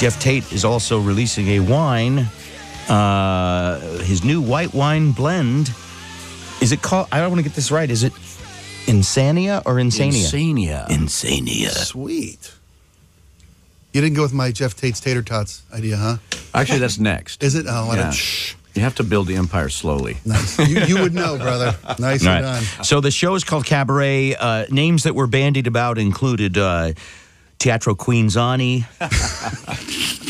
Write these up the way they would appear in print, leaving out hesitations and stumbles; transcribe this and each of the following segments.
Jeff Tate is also releasing a wine, his new white wine blend. Is it called, I don't want to get this right, is it Insania or Insania? Insania. Sweet. You didn't go with my Jeff Tate's Tater Tots idea, huh? Actually, that's next. Is it? Oh, Yeah. shh. You have to build the empire slowly. Nice. You would know, brother. Nicely done. So the show is called Cabaret. Names that were bandied about included Teatro Queensryche,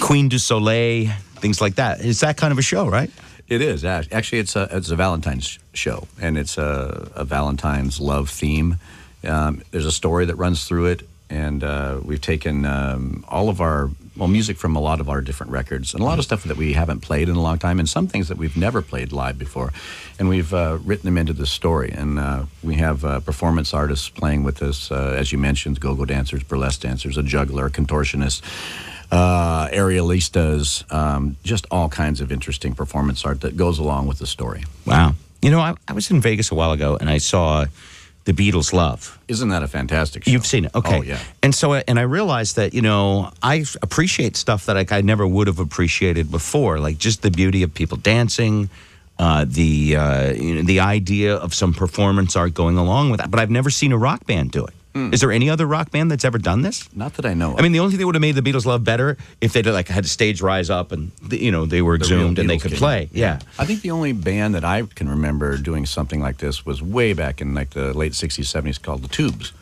Queen du Soleil, things like that. It's that kind of a show, right? It is. Actually, it's a Valentine's show, and it's a Valentine's love theme. There's a story that runs through it, and we've taken all of our music from a lot of our different records, and a lot of stuff that we haven't played in a long time, and some things that we've never played live before, and we've written them into this story. And we have performance artists playing with us, as you mentioned, go-go dancers, burlesque dancers, a juggler, a contortionist, aerialistas, just all kinds of interesting performance art that goes along with the story. Wow. You know, I was in Vegas a while ago, and I saw The Beatles' Love. Isn't that a fantastic show? You've seen it, okay. Oh, yeah. And so, and I realized that, you know, I appreciate stuff that I never would have appreciated before, like just the beauty of people dancing, the idea of some performance art going along with that. But I've never seen a rock band do it. Is there any other rock band that's ever done this? Not that I know of. I mean, the only thing that would have made the Beatles' Love better if they like had a stage rise up and they were exhumed and they could play. Yeah. I think the only band that I can remember doing something like this was way back in like the late 60s, 70s called the Tubes.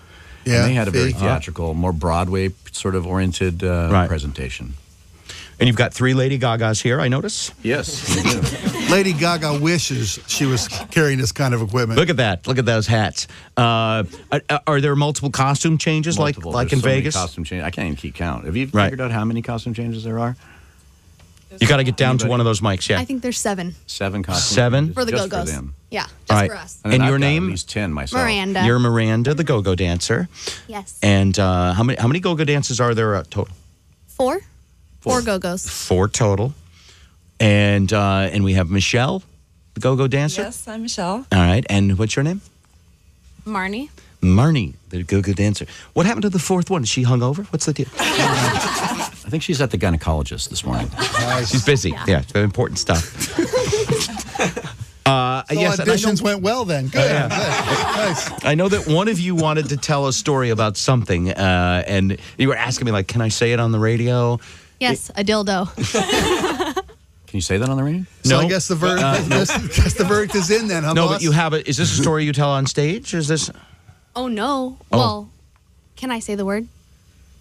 Yeah. And they had a very theatrical, more Broadway sort of oriented presentation. And you've got 3 Lady Gagas here, I notice. Yes, we do. Lady Gaga wishes she was carrying this kind of equipment. Look at that. Look at those hats. Are there multiple costume changes like in There's so many Vegas? costume changes. I can't even keep count. Have you figured out how many costume changes there are? You got to get down to one of those mics, yeah. I think there's 7. 7 costume 7? changes For the just Go-Go's. for them. Yeah, just All right. for us. And And I've your got name? At least 10 myself. Miranda. You're Miranda, the go-go dancer. Yes. And how many go-go dancers are there total? 4? 4 Go-Go's. 4 total. And we have Michelle, the go-go dancer. Yes, I'm Michelle. All right. And what's your name? Marnie. Marnie, the go-go dancer. What happened to the 4th one? Is she hungover? What's the deal? I think she's at the gynecologist this morning. She's busy. Yeah, it's very important stuff. Yes, and I know- auditions went well then. Good. Good. Nice. I know that one of you wanted to tell a story about something, and you were asking me, like, can I say it on the radio? Yes, a dildo. Can you say that on the radio? So No. I guess the verdict is in then, huh, No, boss? but you have it. Is this a story you tell on stage? Is this Oh, no. Oh. Well, can I say the word?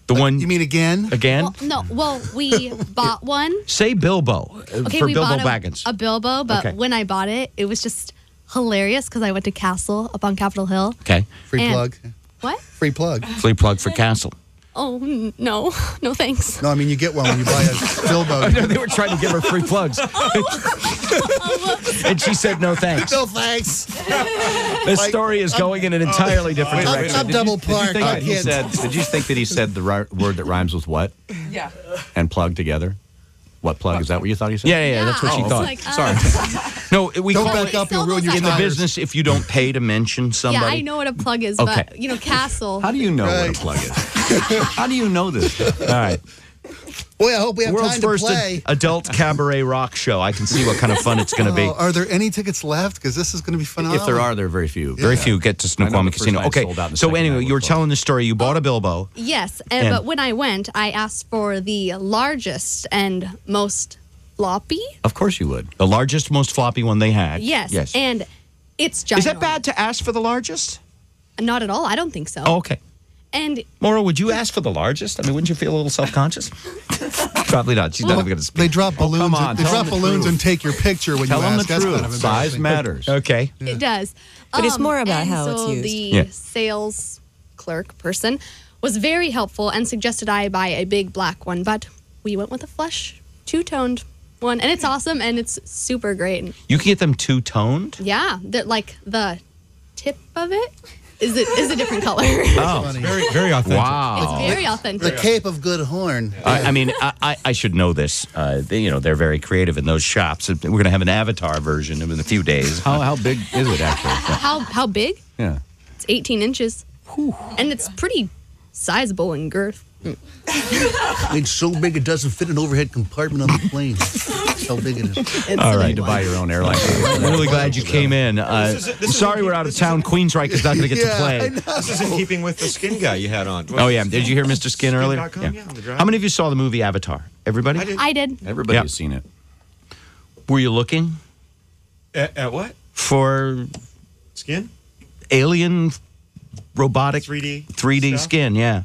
the one You mean again? again? Well, no. Well, we bought one. Say Bilbo Okay, for we Bilbo bought Baggins. a Bilbo, but Okay. when I bought it, it was just hilarious because I went to Castle up on Capitol Hill. Okay, Free And- plug. What? Free plug. flea plug for Castle. Oh, no. No, thanks. No, I mean, you get one when you buy a Bilbo. They were trying to give her free plugs, and she said no thanks. No thanks. This story is going in an entirely different direction. I'm double parked. Did I you think can't. did you think that he said the word that rhymes with what Yeah. and plug together? What plug? Is that what you thought he said? Yeah, that's what she I was thought. like, Sorry. No, we Don't call back it up. You'll ruin your in the tires. business if you don't pay to mention yeah, somebody. I know what a plug is, Okay. but, Castle. How do you know what Right. a plug is? How do you know this? All right. Boy, I hope we have World's time to first play. adult cabaret rock show. I can see what kind of fun it's going to be. Oh, are there any tickets left? Because this is going to be phenomenal. If there are very few. Very few get to I know Snoqualmie the first Casino. night Okay, sold out and the so second anyway, night you were was telling the story. You bought a Bilbo. Yes, And- but when I went, I asked for the largest and most floppy. Of course you would. The largest, most floppy one they had. Yes. Yes. And it's giant. Is that bad to ask for the largest? Not at all. I don't think so. Oh, okay. And Maura, would you ask for the largest? I mean, wouldn't you feel a little self-conscious? Probably not. She's not even going to They speak. drop balloons. come on, They tell drop them the balloons truth. and take your picture when Tell you them ask. the That's truth. kind of Size embarrassing. matters. Okay. it does. But it's more about and how it's so used. the Yeah. sales clerk person was very helpful and suggested I buy a big black one, but we went with a flesh, two-toned one, and it's awesome and it's super great. You can get them two-toned? Yeah, like the tip of it is a different color. Oh, Very authentic. wow. It's very The authentic. Cape of Good Horn. I mean, I should know this. They're very creative in those shops. We're going to have an avatar version in a few days. How big is it actually? How big? Yeah. It's 18 inches. And it's pretty sizable in girth. It's so big it doesn't fit an overhead compartment on the plane. That's how big it is. All right. To buy your own airline. I'm really glad you came in. Sorry we're out of town. Queensryche is not going to get to play. This is in keeping with the skin guy you had on. Oh, yeah. Did you hear Mr. Skin earlier? Skin.com, yeah, on the drive. How many of you saw the movie Avatar? Everybody? I did. Everybody Yeah. has seen it. Were you looking At what? for Skin? alien robotic 3D stuff? skin? Yeah.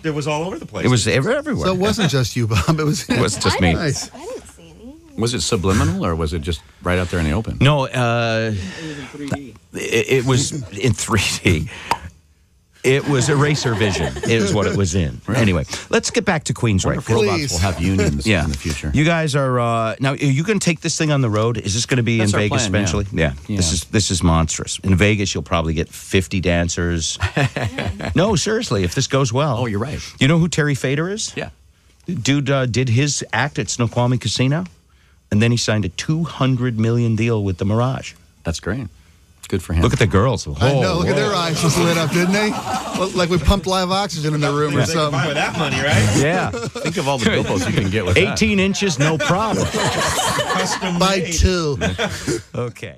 It was all over the place. It was everywhere. So it wasn't just you, Bob. It was just me. Nice. I didn't see any. Was it subliminal or was it just right out there in the open? No, It was in 3D. it was in 3D. It was eraser vision. It was what it was in. Anyway, let's get back to Queensryche. Please. Robots will have unions Yeah. in the future. You guys are now. Are you going to take this thing on the road? Is this going to be That's in our Vegas plan, eventually? yeah. This is monstrous. In Vegas, you'll probably get 50 dancers. No, seriously. If this goes well. Oh, you're right. You know who Terry Fader is? Yeah. Dude did his act at Snoqualmie Casino, and then he signed a $200 million deal with the Mirage. That's great. Good for him. Look at the girls. I know. Look at their eyes just lit up, didn't they? Well, like we pumped live oxygen in the room or They could buy something. with that money, right? Yeah. Think of all the bilbos you can get with that. 18 inches, no problem. Custom By made. 2. Okay.